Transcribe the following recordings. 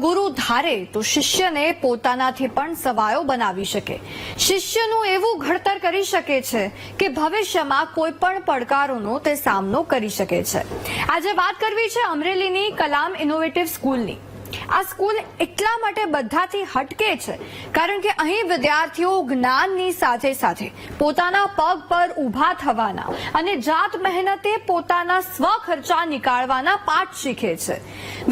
ગુરુ ધારે તો શિષ્યને પોતાનાથી પણ સવાયો બનાવી શકે. શિષ્યનું એવું ઘડતર કરી શકે છે કે ભવિષ્યમાં કોઈ પણ પડકારોનો તે સામનો કરી શકે છે. આજે વાત કરવી છે અમરેલીની કલામ ઇનોવેટિવ સ્કૂલની. આ સ્કૂલ એટલા માટે બધાથી હટકે છે કારણ કે અહીં વિદ્યાર્થીઓ જ્ઞાનની સાથે સાથે પોતાના પગ પર ઊભા થવાના અને જાત મહેનતે પોતાના સ્વખર્ચા નીકાળવાના પાઠ શીખે છે.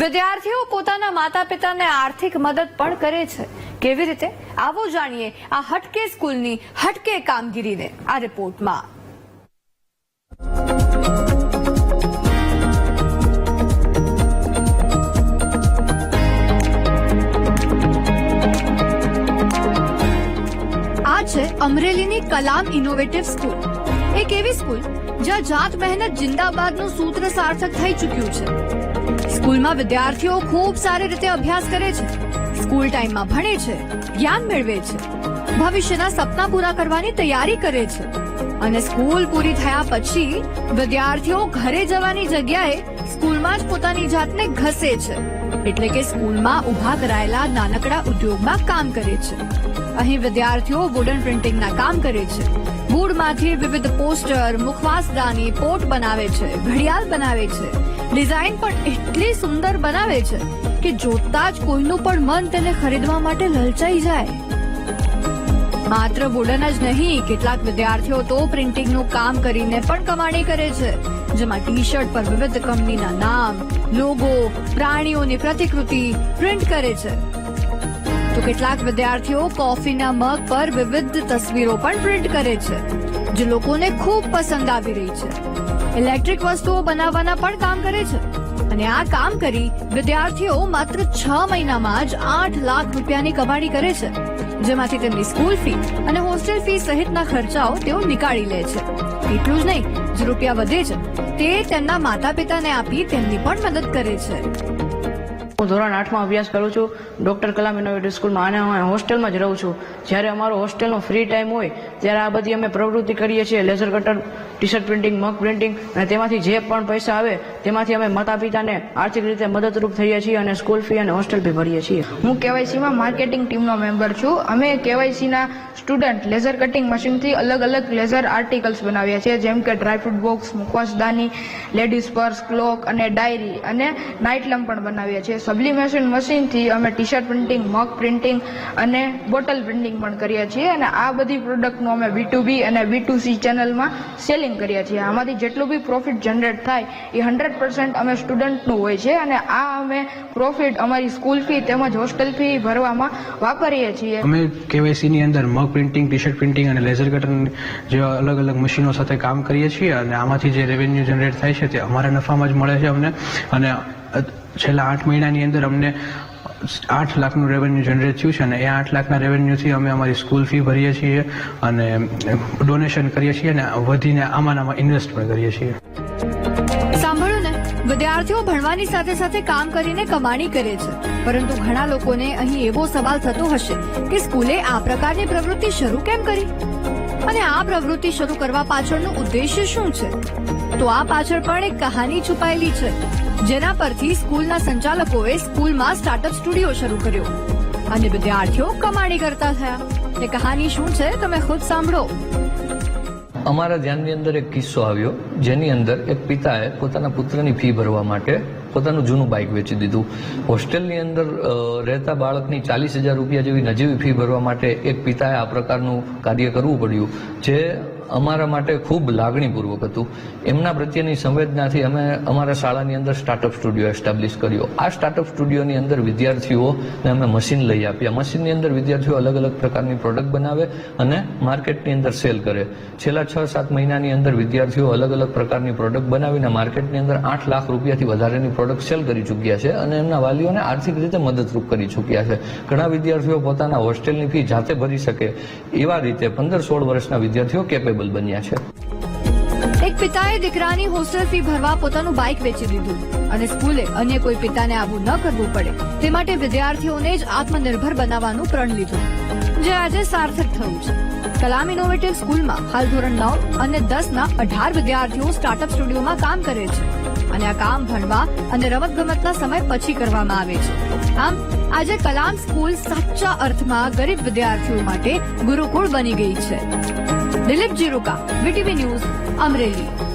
વિદ્યાર્થીઓ પોતાના માતા પિતાને આર્થિક મદદ પણ કરે છે. કેવી રીતે? આવો જાણીએ આ હટકે સ્કૂલની હટકે કામગીરીને આ રિપોર્ટમાં. છે અમરેલીની કલામ ઇનોવેટિવ સ્કૂલ. એક એવી સ્કૂલ જ્યાં જાત મહેનત જિંદાબાદનું સૂત્ર સાર્થક થઈ ચૂક્યું છે. સ્કૂલમાં વિદ્યાર્થીઓ ખૂબ સારી રીતે અભ્યાસ કરે છે, સ્કૂલ ટાઈમમાં ભણે છે, જ્ઞાન મેળવે છે, ભવિષ્યના સપના પૂરા કરવાની તૈયારી કરે છે અને સ્કૂલ પૂરી થયા પછી વિદ્યાર્થીઓ ઘરે જવાની જગ્યાએ સ્કૂલમાં જ પોતાની જાતને ઘસે છે. એટલે કે સ્કૂલમાં ઉભા કરાયેલા નાનકડા ઉદ્યોગમાં કામ કરે છે. અહીં વિદ્યાર્થીઓ વુડન પ્રિન્ટિંગના કામ કરે છે. વુડમાંથી વિવિધ પોસ્ટર, મુખવાસદાની, પોટ બનાવે છે, ઘડિયાળ બનાવે છે. ડિઝાઇન પણ એટલી સુંદર બનાવે છે કે જોતા જ કોઈનું પણ મન તેને ખરીદવા માટે લલચાઈ જાય. માત્ર વુડન જ નહીં, કેટલાક વિદ્યાર્થીઓ તો પ્રિન્ટિંગનું કામ કરીને પણ કમાણી કરે છે, જેમાં ટી શર્ટ પર વિવિધ કંપનીના નામ, લોગો, પ્રાણીઓની પ્રતિકૃતિ પ્રિન્ટ કરે છે. તો કેટલાક વિદ્યાર્થીઓ કોફીના મગ પર વિવિધ તસવીરો પણ પ્રિન્ટ કરે છે, જે લોકોને ખૂબ પસંદ આવી રહી છે. ઇલેક્ટ્રિક વસ્તુઓ બનાવવાના પણ કામ કરે છે અને આ કામ કરી વિદ્યાર્થીઓ માત્ર 6 મહિનામાં જ 8 લાખ રૂપિયાની કમાણી કરે છે, જેમાંથી તેમની સ્કૂલ ફી અને હોસ્ટેલ ફી સહિતના ખર્ચાઓ તેઓ નીકાળી લે છે. એટલું જ નહીં, જે રૂપિયા વધે છે તે તેમના માતા પિતાને આપી તેમની પણ મદદ કરે છે. હું ધોરણ 8માં અભ્યાસ કરું છું ડોક્ટર કલામ ઇનોવેટિવ સ્કૂલમાં અને હું હોસ્ટેલમાં જ રહું છું. જ્યારે અમારો હોસ્ટેલનો ફ્રી ટાઈમ હોય ત્યારે આ બધી અમે પ્રવૃત્તિ કરીએ છીએ. Laser cutter, T shirt printing, mug printing, અને તેમાંથી જે પણ પૈસા આવે તેમાંથી અમે માતા પિતાને આર્થિક રીતે મદદરૂપ થઈએ છીએ અને સ્કૂલ ફી અને હોસ્ટેલ ફી ભરીએ છીએ. હું કેવાયસીમાં માર્કેટિંગ ટીમનો મેમ્બર છું. અમે કેવાયસીના સ્ટુડન્ટ લેઝર કટિંગ મશીનથી અલગ અલગ લેઝર આર્ટિકલ્સ બનાવ્યા છે, જેમ કે ડ્રાયફ્રૂટ બોક્સ, મુખવાસદાની, લેડીઝ પર્સ, ક્લોક અને ડાયરી અને નાઇટ લેમ્પ પણ બનાવ્યા છે. સબ્લિમેશન મશીનથી અમે T shirt printing, mug printing અને બોટલ પ્રિન્ટિંગ પણ કરીએ છીએ અને આ બધી પ્રોડક્ટનું અમે B2B અને B2C ચેનલમાં સેલિંગ કરીએ છીએ. આમાંથી જેટલું બી પ્રોફિટ જનરેટ થાય એ 100% અમે સ્ટુડન્ટનું હોય છે અને આ અમે પ્રોફિટ અમારી સ્કૂલ ફી તેમજ હોસ્ટેલ ફી ભરવામાં વાપરીએ છીએ. અમે કેવાયસીની અંદર મગ પ્રિન્ટિંગ, ટી શર્ટ પ્રિન્ટિંગ અને લેઝર કટર જેવા અલગ અલગ મશીનો સાથે કામ કરીએ છીએ અને આમાંથી જે રેવન્યુ જનરેટ થાય છે તે અમારા નફામાં જ મળે છે અમને. અને છેલ્લા 8 મહિનાની અંદર અમને 8 લાખનું રેવન્યુ જનરેટ થયું છે અને એ 8 લાખના રેવન્યુથી અમે અમારી સ્કૂલ ફી ભરીએ છીએ અને ડોનેશન કરીએ છીએ અને વધીને આમાં ઇન્વેસ્ટ પણ કરીએ છીએ. સાંભળ્યું ને, વિદ્યાર્થીઓ ભણવાની સાથે સાથે કામ કરીને કમાણી કરે છે, પરંતુ ઘણા લોકોને અહીં એવો સવાલ થતો હશે કે સ્કૂલે આ પ્રકારની પ્રવૃત્તિ શરૂ કેમ કરી અને આ પ્રવૃત્તિ શરૂ કરવા પાછળનો ઉદ્દેશ્ય શું છે? તો આ પાછળ પણ એક કહાની છુપાયેલી છે, જેના પરથી સ્કૂલના સંચાલકોએ સ્કૂલમાં સ્ટાર્ટઅપ સ્ટુડિયો શરૂ કર્યો અને વિદ્યાર્થીઓ કમાણી કરતા થયા. એ કહાની શું છે તમે ખુદ સાંભળો. અમારા ધ્યાનની અંદર એક કિસ્સો આવ્યો, જેની અંદર એક પિતાએ પોતાના પુત્રની ફી ભરવા માટે પોતાનું જૂનું બાઇક વેચી દીધું. હોસ્ટેલની અંદર રહેતા બાળકની 40,000 રૂપિયા જેવી નજીવી ફી ભરવા માટે એક પિતાએ આ પ્રકારનું કાર્ય કરવું પડ્યું, જે અમારા માટે ખૂબ લાગણીપૂર્વક હતું. એમના પ્રત્યેની સંવેદનાથી અમે અમારા શાળાની અંદર સ્ટાર્ટઅપ સ્ટુડિયો એસ્ટાબ્લિશ કર્યો. આ સ્ટાર્ટઅપ સ્ટુડિયોની અંદર વિદ્યાર્થીઓને અમે મશીન લઈ આપ્યા. મશીનની અંદર વિદ્યાર્થીઓ અલગ અલગ પ્રકારની પ્રોડક્ટ બનાવે અને માર્કેટની અંદર સેલ કરે. છેલ્લા 6-7 મહિનાની અંદર વિદ્યાર્થીઓ અલગ અલગ પ્રકારની પ્રોડક્ટ બનાવીને માર્કેટની અંદર 8 લાખ રૂપિયાથી વધારેની પ્રોડક્ટ સેલ કરી ચૂક્યા છે અને એમના વાલીઓને આર્થિક રીતે મદદરૂપ કરી ચૂક્યા છે. ઘણા વિદ્યાર્થીઓ પોતાના હોસ્ટેલની ફી જાતે ભરી શકે એવા રીતે 15-16 વર્ષના વિદ્યાર્થીઓ કેપેબલ બન્યા છે. એક પિતાએ દીકરાની હોસ્ટેલ ફી ભરવા પોતાનું બાઇક વેચી દીધું અને સ્કૂલે અન્ય કોઈ પિતાને આવું ન કરવું પડે તે માટે વિદ્યાર્થીઓને જ આત્મનિર્ભર બનાવવાનું પ્રણ લીધું, જે આજે સાર્થક થયું છે. કલામ ઇનોવેટિવ સ્કૂલમાં હાલ ધોરણ 9 અને 10ના 18 વિદ્યાર્થીઓ સ્ટાર્ટઅપ સ્ટુડિયોમાં કામ કરે છે અને આ કામ ભણવા અને રમતગમતના સમય પછી કરવામાં આવે છે. આમ આજે કલામ સ્કૂલ સાચા અર્થમાં ગરીબ વિદ્યાર્થીઓ માટે ગુરુકુળ બની ગઈ છે. Dilip Jiruka, VTV news, Amreli.